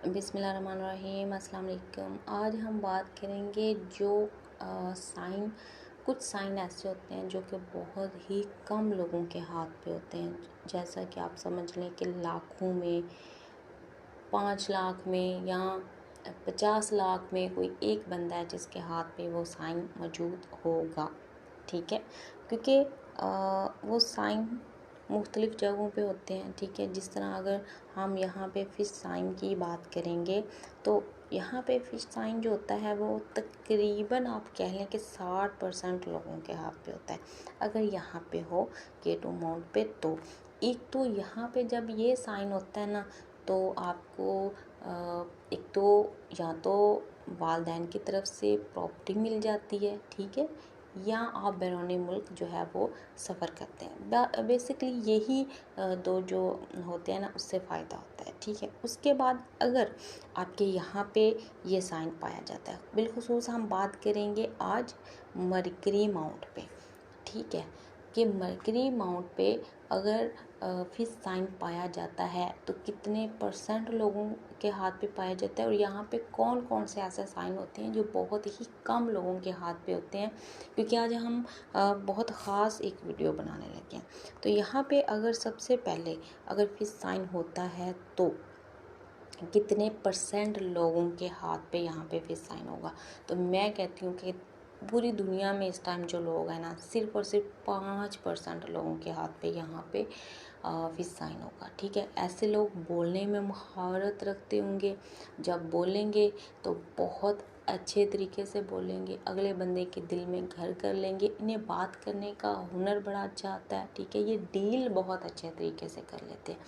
बिस्मिल्लाहिर्रहमानिर्रहीम, अस्सलाम वालेकुम। आज हम बात करेंगे जो साइन, कुछ साइन ऐसे होते हैं जो कि बहुत ही कम लोगों के हाथ पे होते हैं। जैसा कि आप समझ लें कि लाखों में, 5 लाख में या 50 लाख में कोई एक बंदा है जिसके हाथ पे वो साइन मौजूद होगा। ठीक है, क्योंकि वो साइन मुख्तलिफ़ जगहों पे होते हैं। ठीक है, जिस तरह अगर हम यहाँ पे फ़िश साइन की बात करेंगे तो यहाँ पे फ़िश साइन जो होता है वो तकरीबन आप कह लें कि 60% लोगों के हाथ पे होता है। अगर यहाँ पे हो K2 माउंट पे तो एक तो यहाँ पे जब ये साइन होता है ना, तो आपको एक तो या तो वालिदैन की तरफ से प्रॉपर्टी मिल जाती है, ठीक है, या आप बैरून मुल्क जो है वो सफ़र करते हैं। बेसिकली यही दो जो होते हैं ना, उससे फ़ायदा होता है। ठीक है, उसके बाद अगर आपके यहाँ पे ये साइन पाया जाता है, बिलखुसूस हम बात करेंगे आज मरकरी माउंट पे। ठीक है, कि मरकरी माउंट पे अगर फिश साइन पाया जाता है तो कितने परसेंट लोगों के हाथ पे पाया जाता है, और यहाँ पे कौन कौन से ऐसे साइन होते हैं जो बहुत ही कम लोगों के हाथ पे होते हैं। क्योंकि आज हम बहुत ख़ास एक वीडियो बनाने लगे हैं। तो यहाँ पे अगर सबसे पहले अगर फिश साइन होता है तो कितने परसेंट लोगों के हाथ पे यहाँ पे फिश साइन होगा, तो मैं कहती हूँ कि पूरी दुनिया में इस टाइम जो लोग हैं ना, सिर्फ और सिर्फ 5% लोगों के हाथ पे यहाँ पे फिश साइन होगा। ठीक है, ऐसे लोग बोलने में महारत रखते होंगे, जब बोलेंगे तो बहुत अच्छे तरीके से बोलेंगे, अगले बंदे के दिल में घर कर लेंगे। इन्हें बात करने का हुनर बड़ा अच्छा आता है। ठीक है, ये डील बहुत अच्छे तरीके से कर लेते हैं,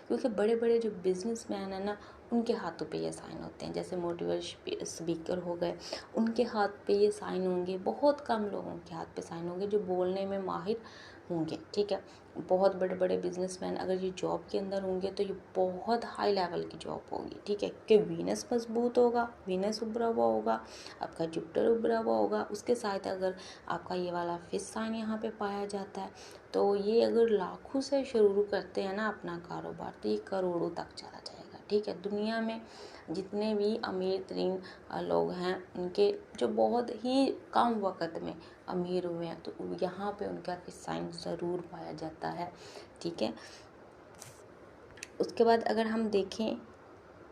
क्योंकि बड़े बड़े जो बिजनेसमैन है ना, उनके हाथों पे ये साइन होते हैं। जैसे मोटिवेशनल स्पीकर हो गए, उनके हाथ पे ये साइन होंगे। बहुत कम लोगों के हाथ पे साइन होंगे जो बोलने में माहिर होंगे। ठीक है, बहुत बड़े बड़े बिजनेसमैन अगर ये जॉब के अंदर होंगे तो ये बहुत हाई लेवल की जॉब होगी। ठीक है, कि वीनस मजबूत होगा, वीनस उभरा हुआ होगा, आपका जुपिटर उभरा हुआ होगा, उसके साथ अगर आपका ये वाला फिश साइन यहाँ पे पाया जाता है तो ये अगर लाखों से शुरू करते हैं ना अपना कारोबार, तो ये करोड़ों तक चला जाएगा। ठीक है, दुनिया में जितने भी अमीर तरीन लोग हैं, उनके जो बहुत ही कम वक्त में अमीर हुए हैं, तो यहाँ पे उनका फिश साइन ज़रूर पाया जाता है। ठीक है, उसके बाद अगर हम देखें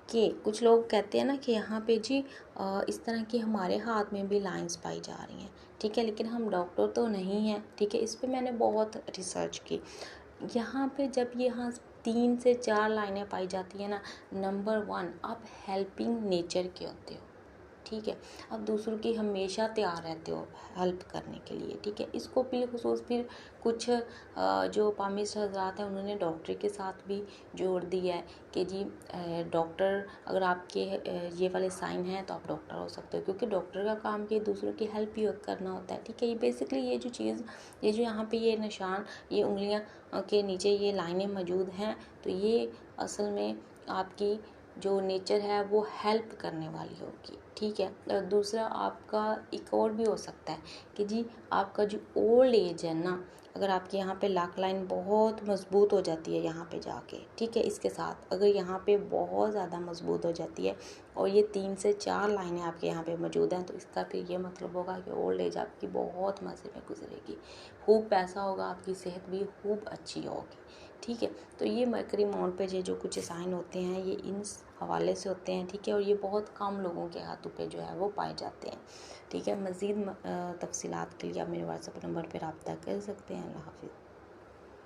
कि कुछ लोग कहते हैं ना कि यहाँ पे जी इस तरह की हमारे हाथ में भी लाइंस पाई जा रही हैं। ठीक है, लेकिन हम डॉक्टर तो नहीं हैं। ठीक है, इस पे मैंने बहुत रिसर्च की। यहाँ पे जब यहाँ 3 से 4 लाइनें पाई जाती हैं ना, नंबर 1 आप हेल्पिंग नेचर के होते हो। ठीक है, आप दूसरों की हमेशा तैयार रहते हो हेल्प करने के लिए। ठीक है, इसको बिलखुसूस फिर कुछ जो पामिस्ट हजरात हैं उन्होंने डॉक्टरी के साथ भी जोड़ दिया है कि जी डॉक्टर अगर आपके ये वाले साइन हैं तो आप डॉक्टर हो सकते हो, क्योंकि डॉक्टर का काम ये दूसरों की हेल्प ही करना होता है। ठीक है, ये बेसिकली ये जो चीज़, ये जो यहाँ पे ये निशान, ये उंगलियाँ के नीचे ये लाइनें मौजूद हैं, तो ये असल में आपकी जो नेचर है वो हेल्प करने वाली होगी। ठीक है, और दूसरा आपका एक और भी हो सकता है कि जी आपका जो ओल्ड एज है ना, अगर आपके यहाँ पे लाख लाइन बहुत मजबूत हो जाती है यहाँ पे जाके। ठीक है, इसके साथ अगर यहाँ पे बहुत ज़्यादा मजबूत हो जाती है और ये 3 से 4 लाइनें आपके यहाँ पे मौजूद हैं, तो इसका फिर ये मतलब होगा कि ओल्ड एज आपकी बहुत मज़े में गुजरेगी, खूब पैसा होगा, आपकी सेहत भी खूब अच्छी होगी। ठीक है, तो ये मरकरी माउंट पे जो कुछ साइन होते हैं ये इन हवाले से होते हैं। ठीक है, और ये बहुत कम लोगों के हाथों पे जो है वो पाए जाते हैं। ठीक है, मज़ीद तफसीलात के लिए आप मेरे व्हाट्सएप नंबर पर रब्ता कर सकते हैं। अल्लाह हाफिज़।